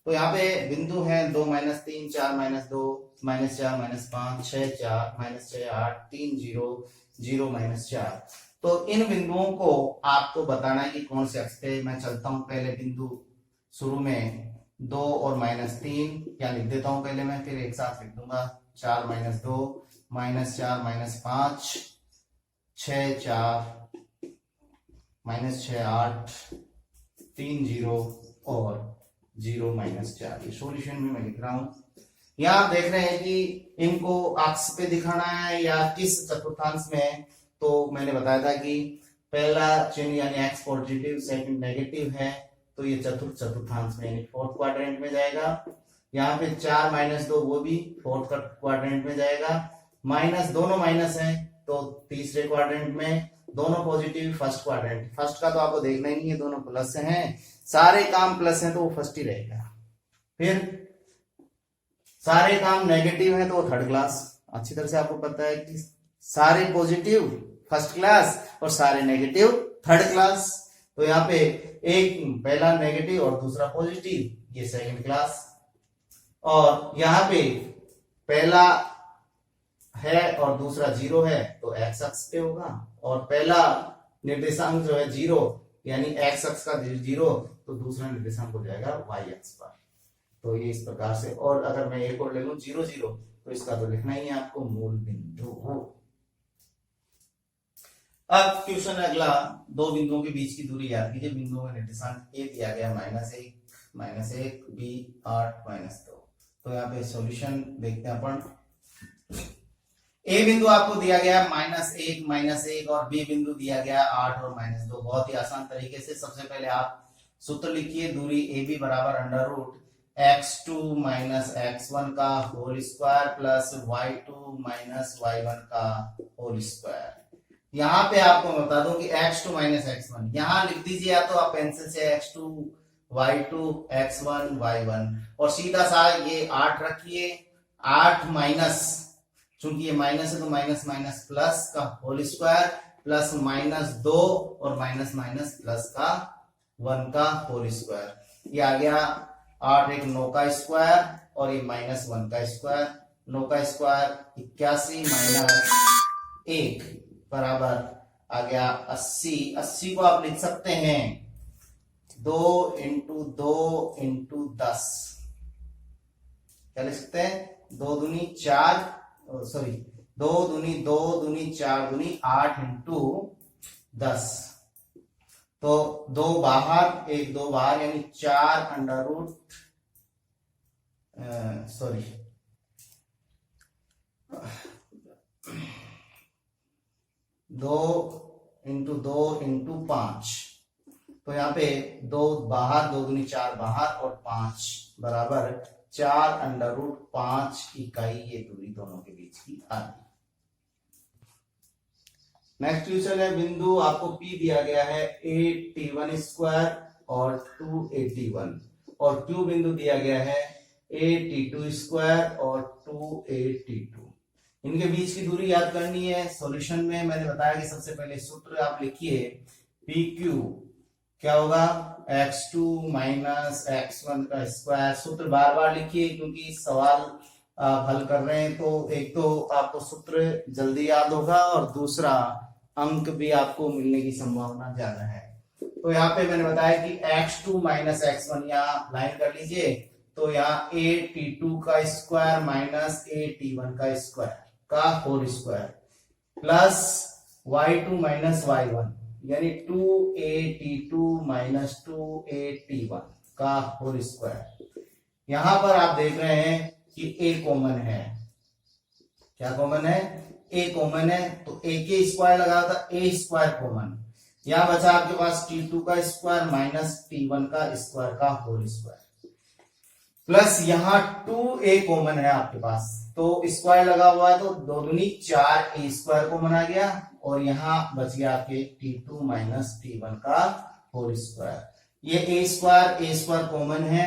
तो यहाँ पे बिंदु है 2 - 3 4 - 2 -4 -5 6 4 -6 8 3 0 0 -4। तो इन बिंदुओं को आपको बताना है कि कौन से अक्ष पे। मैं चलता हूं पहले बिंदु शुरू में 2 और -3 क्या लिख देता हूं पहले मैं, फिर एक साथ लिख दूंगा 4 - 2 -4 -5 6 4 -6 8 3 0 और 0 -4। ये सॉल्यूशन में मैं लिख रहा हूं। यहां आप देख रहे हैं कि इनको अक्ष पे दिखाना है या किस चतुर्थांश में। तो मैंने बताया था कि पहला चिन्ह यानी x पॉजिटिव, सेकंड नेगेटिव है, तो ये चतुर्थांश में यानी 4th क्वाड्रेंट में जाएगा। यहाँ पे 4 - 2 वो भी 4th क्वाड्रेंट में जाएगा। माइनस, दोनों माइनस है तो तीसरे क्वाड्रेंट में, दोनों पॉजिटिव 1st क्वाड्रेंट। फर्स्ट का तो आपको देखना ही नहीं है, दोनों प्लस हैं, सारे काम प्लस हैं तो वो फर्स्ट ही रहेगा। फिर सारे काम नेगेटिव हैं तो वो 3rd क्लास। अच्छी तरह से आपको पता है कि सारे पॉजिटिव 1st क्लास और सारे नेगेटिव 3rd क्लास। तो यहाँ पे एक पहला नेगेटिव और दूसरा पॉजिटिव, ये 2nd क्लास। और यहाँ पे पहला है और दूसरा 0 है तो x अक्ष पे होगा, और पहला निर्देशांक जो है 0 यानी x अक्ष का 0, तो दूसरा निर्देशांक हो जाएगा y अक्ष पर। तो ये इस प्रकार से। और अगर मैं एक और ले लूं 0 0, तो इसका तो लिखना ही है आपको मूल बिंदु हो। अब क्वेश्चन अगला, दो बिंदुओं के बीच की दूरी याद कीजिए। बिंदुओं में निर्देशांक a दिया गया -1 -1 b 8 -2। तो यहाँ पे सॉल्यूशन देखते हैं अपन। ए बिंदु आपको दिया गया -1 और बी बिंदु दिया गया 8 और -2। बहुत ही आसान तरीके से सबसे पहले आप सूत्र लिखिए, दूरी ए बी बराबर √x2 - x1 का whole square plus y2 - y1 का होल स्क्वायर। यहाँ पे आपको बता दूं कि x2 - x1 यहाँ लिख दीजिए, या तो आप पेंसिल से x2 y2 x1 y1 और सीधा सा ये 8 रखिए, 8 माइनस, चूंकि ये माइनस है तो माइनस माइनस प्लस का होल स्क्वायर प्लस -2 और माइनस माइनस प्लस का 1 का होल स्क्वायर। ये आ गया 8 एक 9 का स्क्वायर और ये -1 का स्क्वायर। 9 का स्क्वायर 81 - 1 बराबर आ गया 80। 80 को आप लिख सकते हैं 2 × 2 × 10। क्या लिख सकते हैं? 2 दूनी 4, सॉरी 2 दूनी 2 दूनी 4 दूनी 8 × 10। तो 2 बाहर 1 2 बाहर यानी 4 √ सॉरी 2 × 2 × 5। तो यहाँ पे 2 बाहर 2 दूनी 4 बाहर और 5 बराबर 4 √5 इकाई ये दूरी दोनों के बीच की आ गई। नेक्स्ट क्वेश्चन है, बिंदु आपको P दिया गया है a_t1² और 2a_t1 और Q बिंदु दिया गया है a_t2² और 2a_t2। इनके बीच की दूरी याद करनी है। सॉल्यूशन में मैंने बताया कि सबसे पहले सूत्र आप लिखिए, PQ क्या होगा x2 - x1 का स्क्वायर। सूत्र बार बार लिखिए क्योंकि सवाल आप हल कर रहे हैं तो एक तो आपको सूत्र जल्दी याद होगा और दूसरा अंक भी आपको मिलने की संभावना ज्यादा है। तो यहाँ पे मैंने बताया कि x2 - x1 यहाँ लाइन कर लीजिए, तो यहाँ a_t2 का स्क्वायर माइनस a_t1 का स्क्वायर का whole square plus y2 - y1 यानी 2a_t2 - 2a_t1 का होल स्क्वायर। यहां पर आप देख रहे हैं कि a कॉमन है। क्या कॉमन है? a कॉमन है, तो a के स्क्वायर लगा था, a² कॉमन। यहां बचा आपके पास t2 का स्क्वायर माइनस t1 का स्क्वायर का होल स्क्वायर प्लस यहाँ 2a कॉमन है आपके पास, तो स्क्वायर लगा हुआ है तो 2 दूनी 4 a² कॉमन आ गया और यहाँ बच गया आपके t2 - t1 का होल स्क्वायर। ये a² कॉमन है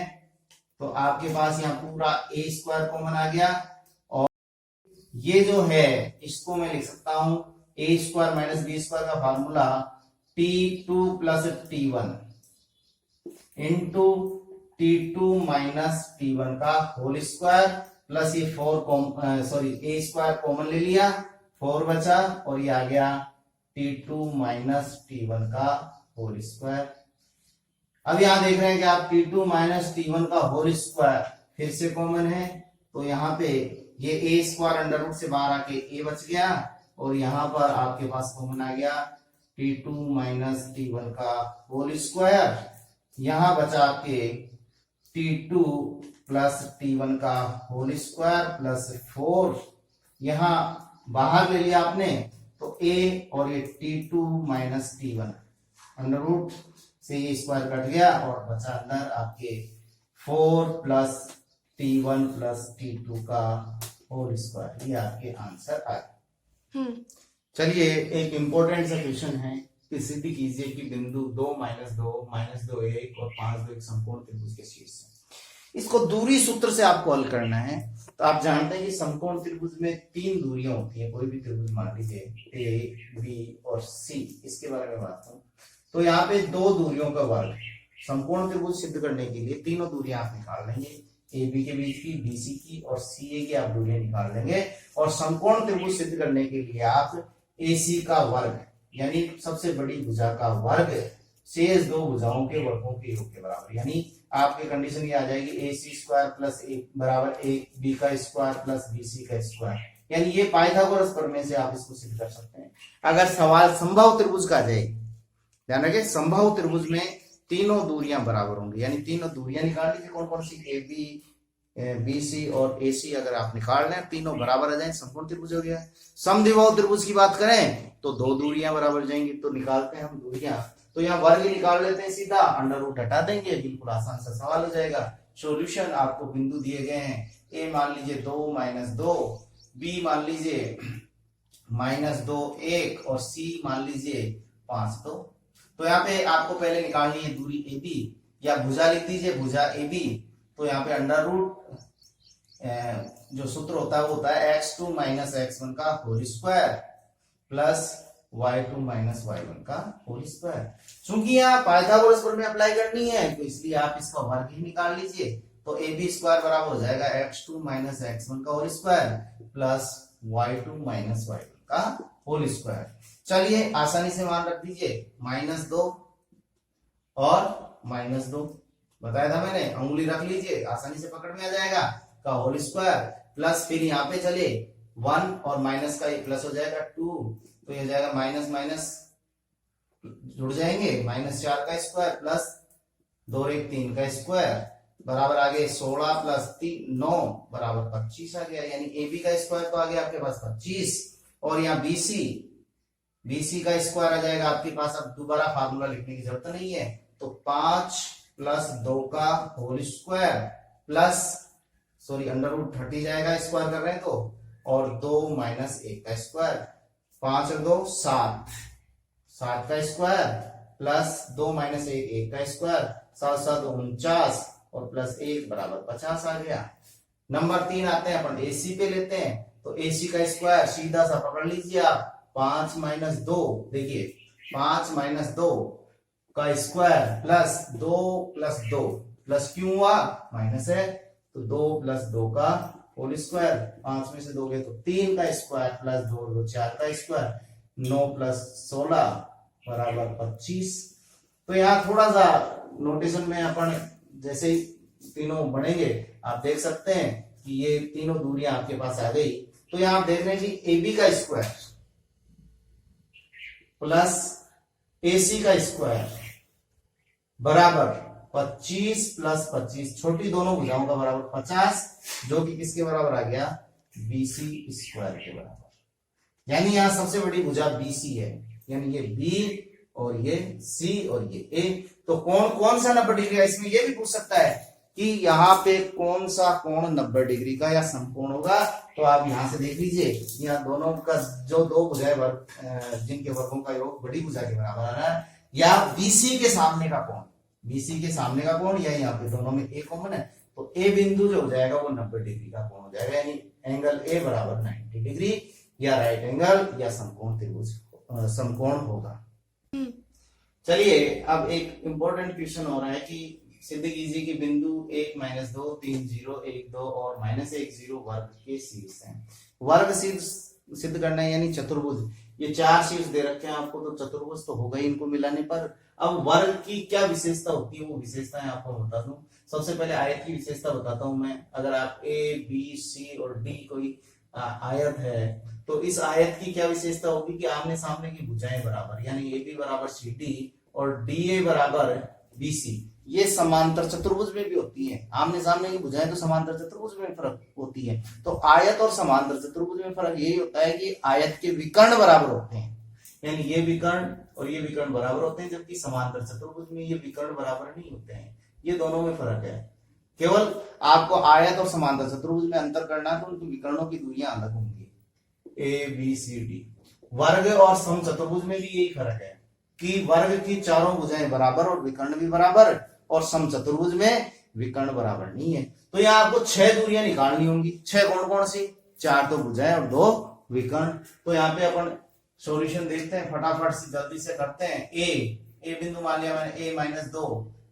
तो आपके पास यहाँ पूरा a² कॉमन आ गया और ये जो है इसको मैं लिख सकता हूं a² - b² का formula t2 + t1 into t2 - t1 का होल स्क्वायर प्लस ये 4 सॉरी a² कॉमन ले लिया, 4 बचा और ये आ गया t2 - t1 का होल स्क्वायर। अब यहां देख रहे हैं कि आप t2 - t1 का होल स्क्वायर फिर से कॉमन है, तो यहाँ पे ये a² अंडर रूट से बाहर आके a बच गया और यहाँ पर आपके पास कॉमन आ गया t2 - t1 का होल स्क्वायर। यहाँ बचा आपके t2 + t1 का होल स्क्वायर प्लस 4 यहाँ बाहर ले लिया आपने तो a और ये t2 - t1 अंडर रूट से ये स्क्वायर कट गया और बचा अंदर आपके 4 + t1 + t2 का होल स्क्वायर। ये आपके आंसर आ गए। चलिए एक इंपॉर्टेंट सा क्वेश्चन है कि सिद्ध कीजिए कि बिंदु 2 - 2 -2 1 और 5 2 एक समकोण त्रिभुज के शीर्ष है। इसको दूरी सूत्र से आपको हल करना है। तो आप जानते हैं कि समकोण त्रिभुज में 3 दूरियां होती है। कोई भी त्रिभुज मान लीजिए A, B और C, इसके बारे में बात करूं तो यहाँ पे 2 दूरियों का वर्ग। समकोण त्रिभुज सिद्ध करने के लिए तीनों दूरियां आप निकाल लेंगे, AB के बीच की, BC की और CA की आप दूरियां निकाल लेंगे और समकोण त्रिभुज सिद्ध करने के लिए आप AC का वर्ग यानी सबसे बड़ी भुजा का वर्ग शेष 2 भुजाओं के वर्गों के योग के बराबर, यानी आपकी कंडीशन ये आ जाएगी AC² + a बराबर AB का स्क्वायर प्लस BC का स्क्वायर, यानी ये पाइथागोरस प्रमेय से आप इसको सिद्ध कर सकते हैं। अगर सवाल समबाहु त्रिभुज का आ जाए, ध्यान रखिए समबाहु त्रिभुज में तीनों दूरियां बराबर होंगी, यानी तीनों दूरियां निकाल लीजिए कौन कौन सी, AB बी सी और ए सी अगर आप निकाल लें, तीनों बराबर आ जाए, समकोण त्रिभुज हो गया। समद्विबाहु त्रिभुज की बात करें तो दो दूरियां बराबर जाएंगी, तो निकालते हैं हम दूरियां। तो यहाँ वर्ग निकाल लेते हैं सीधा, अंडर रूट हटा देंगे, बिल्कुल आसान सा सवाल हो जाएगा। सॉल्यूशन आपको बिंदु दिए गए हैं, ए मान लीजिए 2 - 2, बी मान लीजिए -2 1 और सी मान लीजिए 5 2। तो यहाँ पे आपको पहले निकालनी है दूरी ए बी, या भुजा लिख दीजिए, भुजा ए बी। तो यहाँ पे अंडर रूट जो सूत्र होता है वो होता है x2 - x1 का whole square plus y2 - y1 का होल स्क्वायर। चूंकि यहाँ पाइथागोरस प्रमेय अप्लाई करनी है तो इसलिए आप इसका वर्ग ही निकाल लीजिए। तो ए बी स्क्वायर बराबर हो जाएगा x2 - x1 का whole square plus y2 - y1 का होल स्क्वायर। चलिए आसानी से मान रख दीजिए, -2 और -2 बताया था मैंने, अंगुली रख लीजिए, आसानी से पकड़ में आ जाएगा, का होल स्क्वायर प्लस फिर यहाँ पे चले 1 और माइनस का प्लस हो जाएगा 2, तो ये जाएगा माइनस माइनस जुड़ जाएंगे, -4 का स्क्वायर प्लस 2 1 3 का स्क्वायर बराबर आगे 16 प्लस 3 9 बराबर 25 आ गया। यानी ए बी का स्क्वायर तो आ गया आपके पास 25, और यहाँ बी सी का स्क्वायर आ जाएगा आपके पास। अब दोबारा फार्मूला लिखने की जरूरत नहीं है, तो 5 + 2 का whole square plus under root 30 जाएगा, स्क्वायर कर रहे हैं तो, और 2 - 1 का स्क्वायर, 5 और 2 7 7 का स्क्वायर प्लस 2 - 1 1 का स्क्वायर, 7 7 49 और प्लस 1 बराबर 50 आ गया। नंबर 3 आते हैं अपन एसी पे लेते हैं, तो एसी का स्क्वायर सीधा सा पकड़ लीजिए आप, 5 - 2, देखिए 5 - 2 का स्क्वायर प्लस 2 + 2 प्लस क्यों हुआ, माइनस है, तो 2 + 2 का होल स्क्वायर, 5 में से 2 गए तो 3 का स्क्वायर प्लस 2 2 4 का स्क्वायर, 9 + 16 बराबर 25। तो यहाँ थोड़ा सा नोटेशन में अपन जैसे ही तीनों बढ़ेंगे आप देख सकते हैं कि ये तीनों दूरियां आपके पास आ गई। तो यहाँ आप देख रहे हैं कि ए बी का स्क्वायर प्लस AC का स्क्वायर बराबर 25 + 25, छोटी दोनों भुजाओं का बराबर 50, जो कि किसके बराबर आ गया, BC स्क्वायर के बराबर। यानी यहां सबसे बड़ी भुजा BC है, यानी ये B और ये C और ये A। तो कौन सा 90 डिग्री है, इसमें ये भी पूछ सकता है कि यहाँ पे कौन सा कोण 90 डिग्री का या समकोण होगा। तो आप यहां से देख लीजिए, यहाँ दोनों का जो दो भुजाएं जिनके वर्गों का योग बड़ी भुजा के बराबर आ रहा है, या BC के सामने का कोण, BC के सामने का कोण, या यहाँ पे दोनों में A कॉमन है, तो A बिंदु जो हो जाएगा वो 90 डिग्री का कोण हो जाएगा। यानी एंगल A बराबर 90 डिग्री या राइट एंगल या समकोण त्रिभुज समकोण होगा। चलिए अब एक इंपॉर्टेंट क्वेश्चन हो रहा है कि सिद्ध कीजिए कि बिंदु 1 - 2 3 0 1 2 और -1 0 वर्ग के शीर्ष हैं। वर्ग सिद्ध करना है, यानी चतुर्भुज, ये 4 शीर्ष दे रखे हैं आपको, तो चतुर्भुज तो होगा ही इनको मिलाने पर। अब वर्ग की क्या विशेषता होती है, वो विशेषताएं आपको बता दूं। सबसे पहले आयत की विशेषता बताता हूं मैं। अगर आप A B C और D कोई आयत है, तो इस आयत की क्या विशेषता होगी कि आमने सामने की भुजाएं बराबर, यानी AB बराबर CD और DA बराबर BC, ये समांतर चतुर्भुज में भी होती है। आमने सामने की भुजाएं तो समांतर चतुर्भुज में फर्क होती है। तो आयत और समांतर चतुर्भुज में फर्क यही होता है कि आयत के विकर्ण बराबर होते हैं, यानी ये विकर्ण और ये विकर्ण बराबर होते हैं, जबकि समांतर चतुर्भुज में ये विकर्ण बराबर नहीं होते हैं। ये दोनों में फर्क है। केवल आपको आयत और समांतर चतुर्भुज में अंतर करना है, तो उनकी विकर्णों की दूरियां अलग होंगी, A B C D। वर्ग और समचतुर्भुज में भी यही फर्क है कि वर्ग की चारों भुजाएं बराबर और विकर्ण भी बराबर, और समचतुर्भुज में विकर्ण बराबर नहीं है। तो यहाँ आपको 6 दूरियां निकालनी होंगी। 6 कौन कौन सी, 4 तो भुजाएं और 2 विकर्ण। तो यहाँ पे अपन सॉल्यूशन देखते हैं, फटाफट से जल्दी से करते हैं। ए बिंदु मान लिया मैंने A - 2,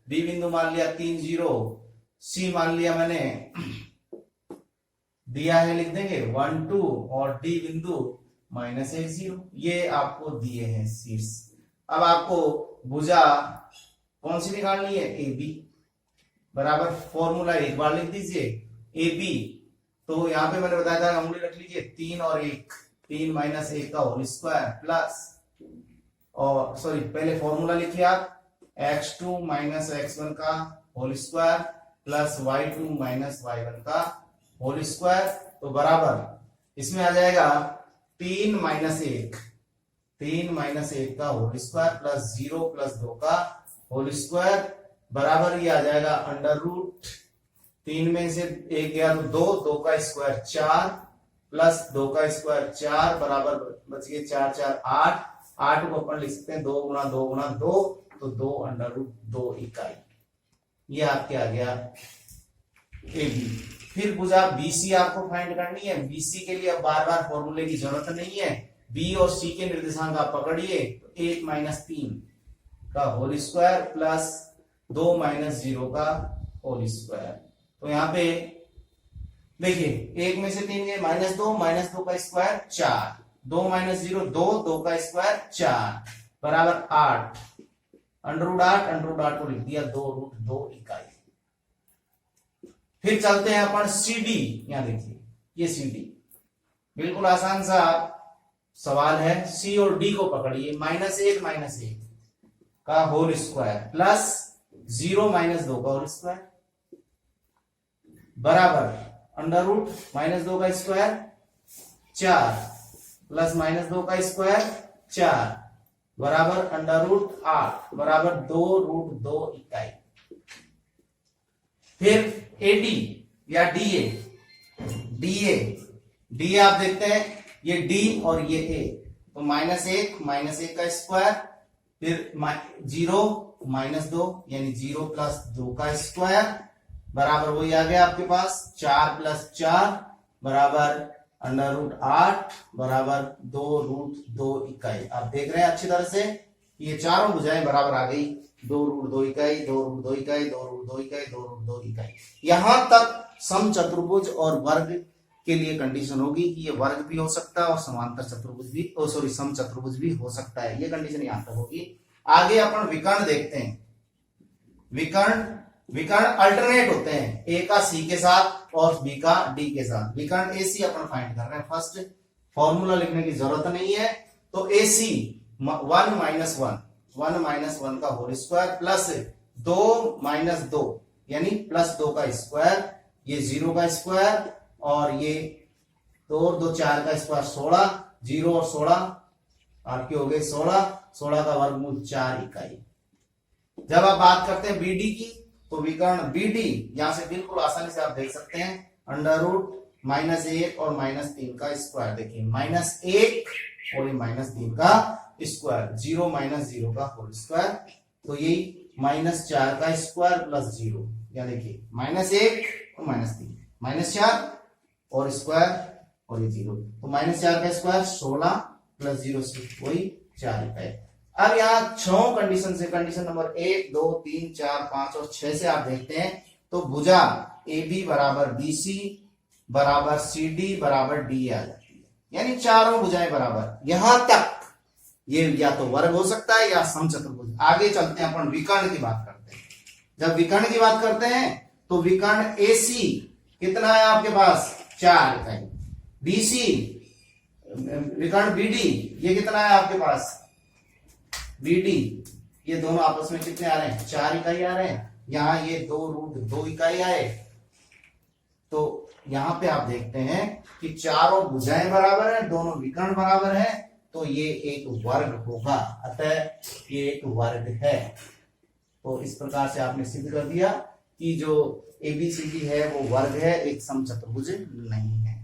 बी बिंदु मान लिया 3 0, सी मान लिया मैंने दिया है, लिख देंगे 1 2, और डी बिंदु -1 0, ये आपको दिए हैं शीर्ष। अब आपको भुजा कौन सी निकालनी है, ए बी बराबर, फॉर्मूला एक बार लिख दीजिए, ए बी। तो यहाँ पे मैंने बताया था, अंगुली रख लीजिए, 3 और 1, 3 - 1 का होल स्क्वायर प्लस, और पहले फॉर्मूला लिखिए आप, x2 - x1 का whole square plus y2 minus y1 का होल स्क्वायर, तो बराबर इसमें आ जाएगा 3 माइनस 1 का होल स्क्वायर प्लस 0 प्लस 2 का होल स्क्वायर बराबर ये आ जाएगा अंडर रूट 3 में से 1 गया तो 2 का स्क्वायर 4 प्लस 2 का स्क्वायर 4 बराबर बच गए 4 4 8 को अपन लिख सकते हैं 2 गुना 2 गुना 2, तो 2 अंडर रूट 2 इकाई। ये आपके आ गया ए बी। फिर भुजा बीसी आपको फाइंड करनी है। बीसी के लिए अब बार बार फॉर्मूले की जरूरत नहीं है। बी और सी के निर्देशांक आप पकड़िए, तो 1 माइनस 3 का होल स्क्वायर प्लस 2 माइनस 0 का होल स्क्वायर। तो यहाँ पे देखिए 1 में से 3 गए माइनस 2 का स्क्वायर 4, 2 माइनस 0 2 का स्क्वायर 4 बराबर 8, अंडर रूट 8 को लिख दिया 2 रूट 2 इकाई। फिर चलते हैं अपन सीडी। यहां देखिए ये सीडी बिल्कुल आसान सा सवाल है। सी और डी को पकड़िए, -1 का होल स्क्वायर प्लस 0 माइनस 2 का होल स्क्वायर बराबर अंडर रूट -2 का स्क्वायर 4 प्लस -2 का स्क्वायर 4 बराबर अंडर रूट 8 बराबर 2 रूट 2 इकाई। फिर एडी या डी आप देखते हैं ये डी और ये ए, तो -1 का स्क्वायर फिर 0 -2 यानी 0 प्लस 2 का स्क्वायर बराबर वही आ गया आपके पास 4 प्लस 4 बराबर अंडर रूट 8 बराबर 2 रूट 2 इकाई। आप देख रहे हैं अच्छी तरह से ये चारों भुजाएं बराबर आ गई, 2 रूट 2 इकाई, 2 रूट 2 इकाई, 2 रूट 2 इकाई, 2 रूट 2 इकाई। यहां तक समचतुर्भुज और वर्ग के लिए कंडीशन होगी कि ये वर्ग भी हो सकता है और समांतर चतुर्भुज भी समचतुर्भुज भी हो सकता है। ये कंडीशन यहां तक होगी। आगे अपन विकर्ण देखते हैं। विकर्ण अल्टरनेट होते हैं, ए का सी के साथ और बी का डी के साथ। विकर्ण एसी अपन फाइंड कर रहे हैं। फर्स्ट फॉर्मूला लिखने की जरूरत नहीं है, तो एसी 1 माइनस 1 का होल स्क्वायर प्लस 2 माइनस 2 यानी प्लस 2 का स्क्वायर, ये 0 का स्क्वायर और ये 2 और 2 4 का स्क्वायर 16, 0 और 16 आपके हो गए 16 का वर्गमूल 4 इकाई। जब आप बात करते हैं बीडी की, तो विकर्ण बीडी यहां से बिल्कुल आसानी से आप देख सकते हैं अंडर रूट -1 और -3 का स्क्वायर। देखिए -1 और -3 का स्क्वायर, 0 माइनस 0 का होल स्क्वायर, तो यही -4 का स्क्वायर प्लस 0, या देखिए -1 और -3, -4 और स्क्वायर और ये 0, तो -4 का स्क्वायर 16 प्लस 0 से वही 4 इकाई। अब यहाँ 6 कंडीशन से, कंडीशन नंबर 1 2 3 4 5 और 6 से आप देखते हैं, तो भुजा ए बी बराबर बी सी बराबर सी डी बराबर डी आ जाती है, यानी चारों भुजाएं बराबर। यहां तक ये या तो वर्ग हो सकता है या समचतुर्भुज। आगे चलते हैं, अपन विकर्ण की बात करते हैं। जब विकर्ण की बात करते हैं तो विकर्ण एसी कितना है आपके पास 4 इकाई, बीसी विकर्ण बीडी ये कितना है आपके पास बीडी, ये दोनों आपस में कितने आ रहे हैं 4 इकाई आ रहे हैं। यहां ये 2 रूट 2 इकाई आए, तो यहां पे आप देखते हैं कि चारों भुजाएं बराबर है, दोनों विकर्ण बराबर है, तो ये एक वर्ग होगा, अतः ये एक वर्ग है। तो इस प्रकार से आपने सिद्ध कर दिया कि जो एबीसीडी है वो वर्ग है, एक समचतुर्भुज नहीं है।